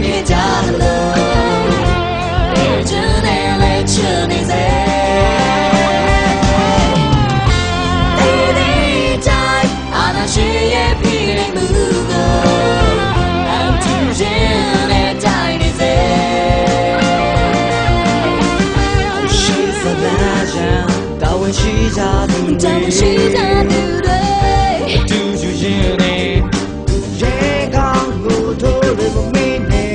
ခဲ့ကြလို့ကျန်တဲ့လက်ချနေစေဒီတိုင်းအာနာရှိရဲ့ပြည်နေမှုကိုအထူးခြင်းနဲ့တိုင်းနေစေရှိစလာကြတာဝန်ရှိကြသူတွေတူယူရင်နဲ့ရေကောင်းကိုထိုးလို့မမင်းနဲ့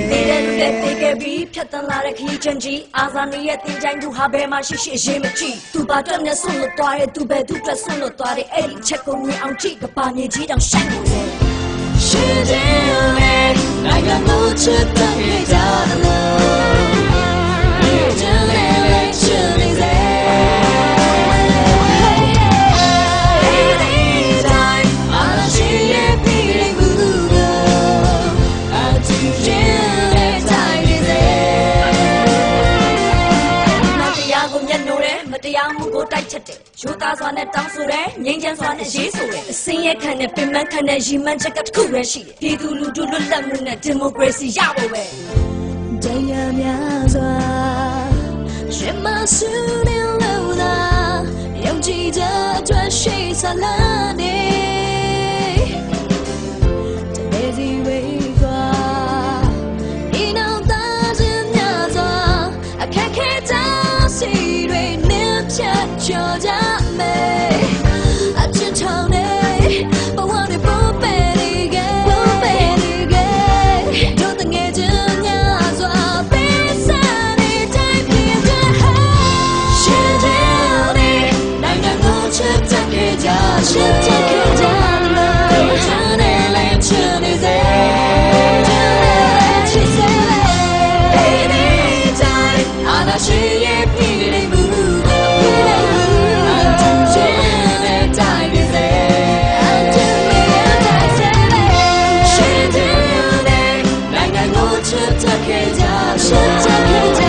တေကပြီးဖြတ်တန်းလာတဲ့ခီးချင်ကြီးအာဇာနည်ရဲ့တင်ကြိုင်သူဟာဘယ်မှာရှိရှိအရေးမကြီးသူပါတွက်နဲ့ဆွလို့သွားတယ်သူပဲသူတွက်ဆွလို့သွားတယ်အဲ့ဒီချက်ကိုမြင်အောင်ကြည့်ကပါမြေကြီးတောင်ရှိုက်နေတယ်ရှိတယ်လေနိုင်ငံကိုချစ်တဲ့ကြတယ်လို့ကျန်လေချစ်နေစေတရားမှုကိုတိုက်ချက်တယ်ရိုးသားစွာနဲ့တောင်းဆိုတယ်ငြိမ်းချမ်းစွာနဲ့ရေးဆိုတယ်အစင်းရဲ့ခံနဲ့ပင်မခံနဲ့ရီမန်းချက်ကတစ်ခုပဲရှိတယ်ပြည်သူလူထုလွတ်လပ်မှုနဲ့ဒီမိုကရေစီရဖို့ပဲတရားများစွာရှင်မဆူနေလို့သာယုံကြည်တဲ့အတွက်ရှိစလာနေတဲ့ဒီဝေးကွာဒီနောက်သားစဉ်များစွာအခက်ခဲတာစီတွေဖြတ်ကျော်ကြမယ်အချစ်ထောင်နေဘဝနဲ့ပေါ်ပယ်နေခဲ့တို့တငယ်ချင်းများစွာပေးစားနေတိုင်းပြည်တဲ့ရှင်တဲ့နေနိုင်ငံကိုချစ်တဲ့ကြချစ်တဲ့ကြလို့ချမ်းနေလဲချစ်နေစေချစ်စေဒီတိုင်းအာနာရှိရဲ့ပြည်နေမှုShut up,